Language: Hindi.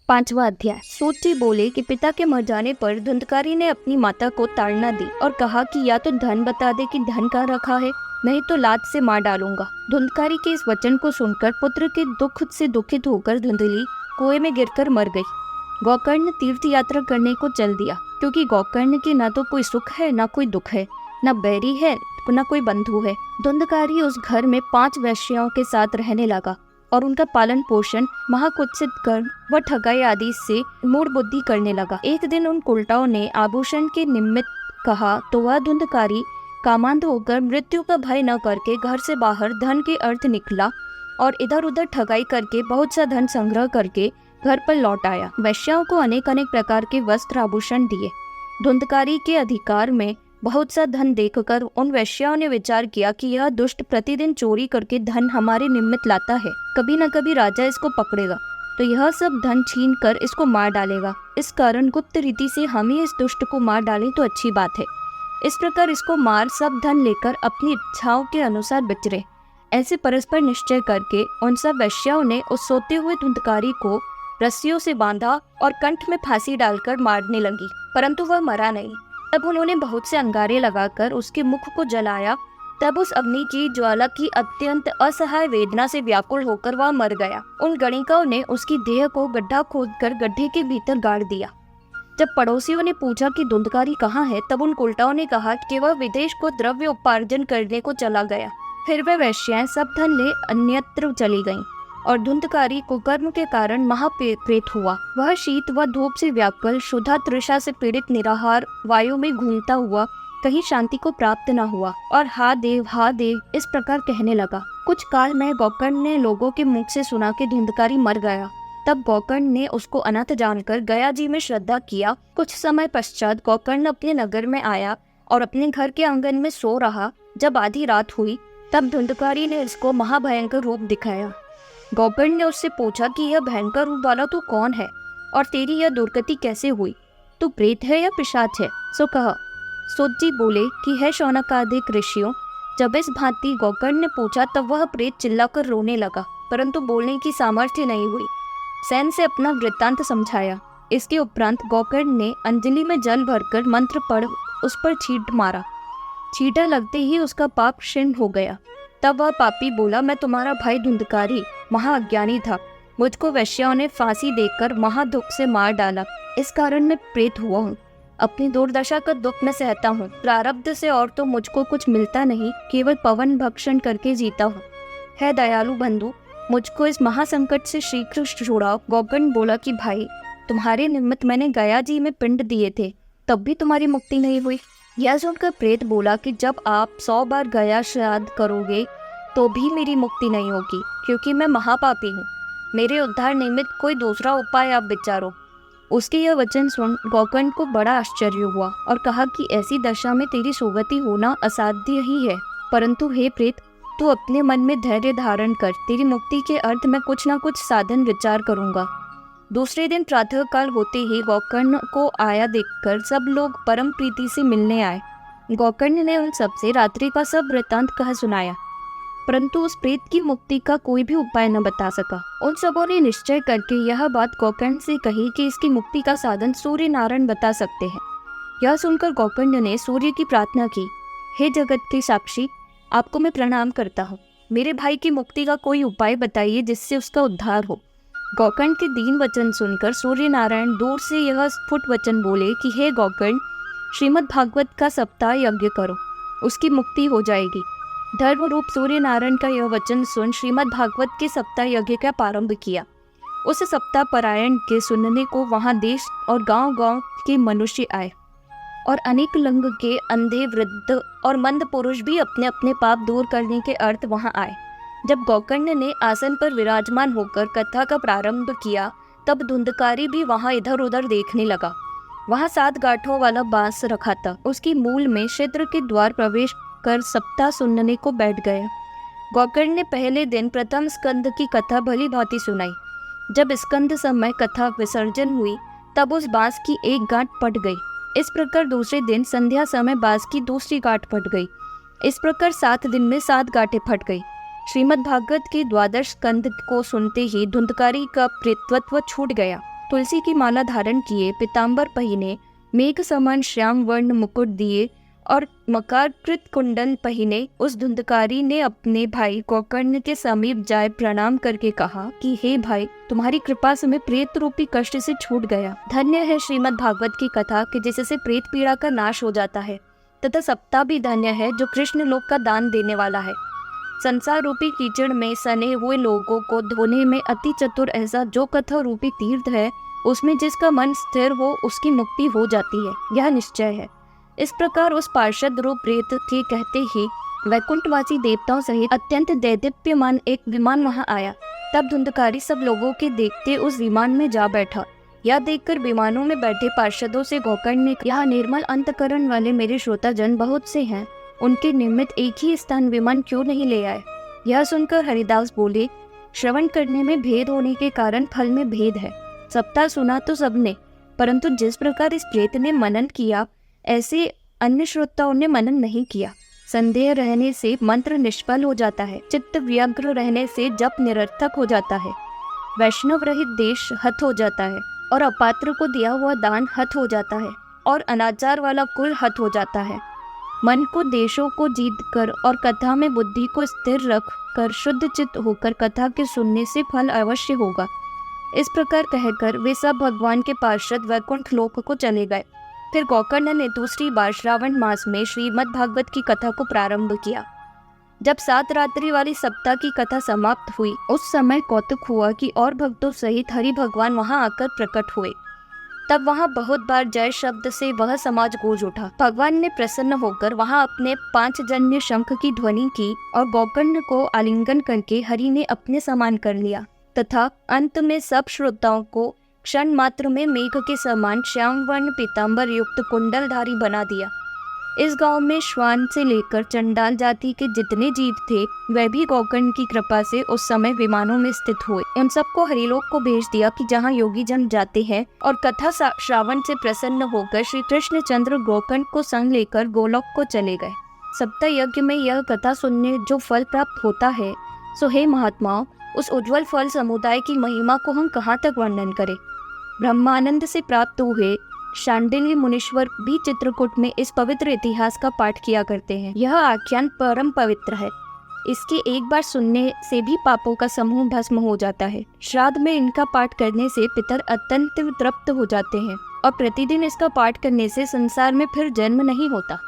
5वां अध्याय। सूची बोले कि पिता के मर जाने पर धुंधकारी ने अपनी माता को ताड़ना दी और कहा कि या तो धन बता दे कि धन कहाँ रखा है, नहीं तो लात से मार डालूंगा। धुंधकारी के इस वचन को सुनकर पुत्र के दुख से दुखित होकर धुंधली कुएं में गिरकर मर गई। गोकर्ण तीर्थ यात्रा करने को चल दिया, क्योंकि गोकर्ण के न तो कोई सुख है न कोई दुख है, न बैरी है न कोई बंधु है। धुंधकारी उस घर में 5 वैश्याओं के साथ रहने लगा और उनका पालन पोषण महाकुत्सित कर व ठगाई आदि से मूढ़ बुद्धि करने लगा। एक दिन उन उल्टाओं ने आभूषण के निमित्त कहा तो वह धुंधकारी कामांध होकर मृत्यु का भय न करके घर से बाहर धन के अर्थ निकला और इधर उधर ठगाई करके बहुत सा धन संग्रह करके घर पर लौट आया। वैश्याओं को अनेक अनेक प्रकार के वस्त्र आभूषण दिए। धुंधकारी के अधिकार में बहुत सा धन देखकर उन वैश्याओं ने विचार किया कि यह दुष्ट प्रतिदिन चोरी करके धन हमारे निमित्त लाता है, कभी न कभी राजा इसको पकड़ेगा तो यह सब धन छीन कर इसको मार डालेगा। इस कारण गुप्त रीति से हम ही इस दुष्ट को मार डालें तो अच्छी बात है। इस प्रकार इसको मार सब धन लेकर अपनी इच्छाओं के अनुसार बिचरे। ऐसे परस्पर निश्चय करके उन सब वैश्याओं ने उस सोते हुए धुंधकारी को रस्सियों से बांधा और कंठ में फांसी डालकर मारने लगी, परंतु वह मरा नहीं। तब उन्होंने बहुत से अंगारे लगाकर उसके मुख को जलाया। तब उस अग्नि की ज्वाला की अत्यंत असहाय वेदना से व्याकुल होकर वह मर गया। उन गणिकाओं ने उसकी देह को गड्ढा खोदकर गड्ढे के भीतर गाड़ दिया। जब पड़ोसियों ने पूछा कि धुंधकारी कहाँ है, तब उन उल्टाओं ने कहा कि वह विदेश को द्रव्य उपार्जन करने को चला गया। फिर वह वैश्याएं सब धन ले अन्यत्र चली गईं और धुंधकारी को कर्म के कारण महाप्रेत हुआ। वह शीत व धूप से व्याकुल, क्षुधा तृषा से पीड़ित, निराहार, वायु में घूमता हुआ कहीं शांति को प्राप्त न हुआ और हा देव इस प्रकार कहने लगा। कुछ काल में गोकर्ण ने लोगों के मुख से सुना कि धुंधकारी मर गया। तब गोकर्ण ने उसको अनाथ जानकर गया जी में श्रद्धा किया। कुछ समय पश्चात गोकर्ण अपने नगर में आया और अपने घर के आंगन में सो रहा। जब आधी रात हुई तब धुंधकारी ने इसको महाभयंकर रूप दिखाया। गोकर्ण ने उससे पूछा कि यह भयंकर रूप वाला तू कौन है और तेरी यह दुर्गति कैसे हुई? तू प्रेत है या पिशाच है? सो कहा। सूची बोले कि है शौनकादिक ऋषियों। जब इस भांति गोकर्ण ने पूछा तब वह प्रेत चिल्लाकर रोने लगा, परंतु बोलने की सामर्थ्य नहीं हुई। सैन से अपना वृत्तांत समझाया। इसके उपरांत गोकर्ण ने अंजलि में जल भरकर मंत्र पढ़ उस पर छींट मारा। छींटा लगते ही उसका पाप क्षीण हो गया। तब वह पापी बोला, मैं तुम्हारा भाई धुंधकारी महाअज्ञानी था। मुझको वैश्याओं ने फांसी देकर महादुख से मार डाला। इस कारण मैं प्रेत हुआ हूँ। अपनी दुर्दशा का दुख मैं सहता हूँ। प्रारब्ध से और तो मुझको कुछ मिलता नहीं, केवल पवन भक्षण करके जीता हूँ। है दयालु बंधु, मुझको इस महासंकट से शीघ्र छुड़ाओ। गोकर्ण बोला कि भाई, तुम्हारे निमित्त मैंने गया जी में पिंड दिए थे, तब भी तुम्हारी मुक्ति नहीं हुई। यह सुनकर प्रेत बोला कि जब आप 100 बार गया श्राद्ध करोगे तो भी मेरी मुक्ति नहीं होगी, क्योंकि मैं महापापी हूँ। मेरे उद्धार निमित्त कोई दूसरा उपाय आप विचारो। उसके यह वचन सुन गोकर्ण को बड़ा आश्चर्य हुआ और कहा कि ऐसी दशा में तेरी सुगति होना असाध्य ही है। परंतु हे प्रेत, तू अपने मन में धैर्य धारण कर। तेरी मुक्ति के अर्थ में कुछ न कुछ साधन विचार करूंगा। दूसरे दिन प्रातः काल होते ही गोकर्ण को आया देखकर सब लोग परम प्रीति से मिलने आए। गोकर्ण ने उन सबसे रात्रि का सब वृत्तांत कह सुनाया, परंतु उस प्रेत की मुक्ति का कोई भी उपाय न बता सका। उन सबों ने निश्चय करके यह बात गोकर्ण से कही कि इसकी मुक्ति का साधन सूर्य नारायण बता सकते हैं। यह सुनकर गोकर्ण ने सूर्य की प्रार्थना की, हे जगत के साक्षी, आपको मैं प्रणाम करता हूँ। मेरे भाई की मुक्ति का कोई उपाय बताइए जिससे उसका उद्धार हो। गोकर्ण के दीन वचन सुनकर सूर्य नारायण दूर से यह स्फुट वचन बोले कि हे गोकर्ण, श्रीमद् भागवत का सप्ताह यज्ञ करो, उसकी मुक्ति हो जाएगी। धर्म रूप सूर्य नारायण का यह वचन सुन श्रीमद् भागवत के सप्ताह यज्ञ का प्रारंभ किया। उस सप्ताह पारायण के सुनने को वहां देश और गांव-गांव के मनुष्य आए और अनेक लिंग के अंधे, वृद्ध और मंद पुरुष भी अपने अपने पाप दूर करने के अर्थ वहां आए। जब गोकर्ण ने आसन पर विराजमान होकर कथा का प्रारंभ किया तब धुंधकारी भी वहां इधर उधर देखने लगा। वहां 7 गांठों वाला बांस रखा था। उसकी मूल में छिद्र के द्वार प्रवेश कर सप्ताह सुनने को बैठ गया। गोकर्ण ने पहले दिन प्रथम स्कंद की कथा भली भांति सुनाई। जब स्कंद समय कथा विसर्जन हुई तब उस बांस की एक गांठ फट गई। इस प्रकार दूसरे दिन संध्या समय बांस की दूसरी गांठ फट गई। इस प्रकार 7 दिन में 7 गांठें फट गई। श्रीमद् भागवत के 12 स्कंद को सुनते ही धुंधकारी का प्रेतत्व छूट गया। तुलसी की माला धारण किए, पीताम्बर पहिने, मेघ समान श्याम वर्ण मुकुट दिए और मकरकृत कुंडल पहिने उस धुंधकारी ने अपने भाई गोकर्ण के समीप जाए प्रणाम करके कहा कि हे भाई, तुम्हारी कृपा से मैं प्रेत रूपी कष्ट से छूट गया। धन्य है श्रीमद् भागवत की कथा कि जिससे प्रेत पीड़ा का नाश हो जाता है, तथा सप्ताह भी धन्य है जो कृष्ण लोक का दान देने वाला है। संसार रूपी कीचड़ में सने हुए लोगों को धोने में अति चतुर ऐसा जो कथा रूपी तीर्थ है, उसमें जिसका मन स्थिर हो उसकी मुक्ति हो जाती है, यह निश्चय है। इस प्रकार उस पार्षद रूप प्रेत के कहते ही वैकुंठवासी देवताओं सहित अत्यंत दैदीप्यमान एक विमान वहां आया। तब धुंधकारी सब लोगों के देखते उस विमान में जा बैठा। यह देखकर विमानों में बैठे पार्षदों से गोकर्ण ने, यहाँ निर्मल अंतकरण वाले मेरे श्रोताजन बहुत से हैं, उनके निमित्त एक ही स्थान विमान क्यों नहीं ले आए। यह सुनकर हरिदास बोले, श्रवण करने में भेद होने के कारण फल में भेद है। सप्ताह सुना तो सबने, परंतु जिस प्रकार इस प्रेत ने मनन किया ऐसे अन्य श्रोताओं ने मनन नहीं किया। संदेह रहने से मंत्र निष्फल हो जाता है, चित्त व्यग्र रहने से जप निरर्थक हो जाता है, वैष्णव रहित देश हत हो जाता है और अपात्र को दिया हुआ दान हत हो जाता है और अनाचार वाला कुल हत हो जाता है। मन को देशों को जीत कर और कथा में बुद्धि को स्थिर रख कर शुद्ध चित्त होकर कथा के सुनने से फल अवश्य होगा। इस प्रकार कहकर वे सब भगवान के पार्षद वैकुंठ लोक को चले गए। फिर गोकर्ण ने दूसरी बार श्रावण मास में श्रीमद् भागवत की कथा को प्रारंभ किया। जब 7 रात्रि वाली सप्ताह की कथा समाप्त हुई, उस समय कौतुक हुआ कि और भक्तों सहित हरि भगवान वहां आकर प्रकट हुए। तब वहां बहुत बार जय शब्द से वह समाज गूंज उठा। भगवान ने प्रसन्न होकर वहां अपने 5 जन्य शंख की ध्वनि की और गोकर्ण को आलिंगन करके हरि ने अपने समान कर लिया तथा अंत में सब श्रोताओं को क्षण मात्र में मेघ के समान श्याम वर्ण पीताम्बर युक्त कुंडलधारी बना दिया। इस गांव में श्वान से लेकर चंडाल जाति के जितने जीव थे, वह भी गोकर्ण की कृपा से उस समय विमानों में स्थित हुए। उन सबको हरिलोक को भेज दिया कि जहां योगी जन जाते हैं, और कथा श्रावण से प्रसन्न होकर श्री कृष्णचंद्र गोकर्ण को संग लेकर गोलोक को चले गए। सप्ताह यज्ञ में यह कथा सुनने जो फल प्राप्त होता है, सो हे महात्माओं, उस उज्ज्वल फल समुदाय की महिमा को हम कहाँ तक वर्णन करें। ब्रह्मानंद से प्राप्त हुए शांडिल्य मुनीश्वर भी चित्रकूट में इस पवित्र इतिहास का पाठ किया करते हैं। यह आख्यान परम पवित्र है। इसके एक बार सुनने से भी पापों का समूह भस्म हो जाता है। श्राद्ध में इनका पाठ करने से पितर अत्यंत तृप्त हो जाते हैं और प्रतिदिन इसका पाठ करने से संसार में फिर जन्म नहीं होता।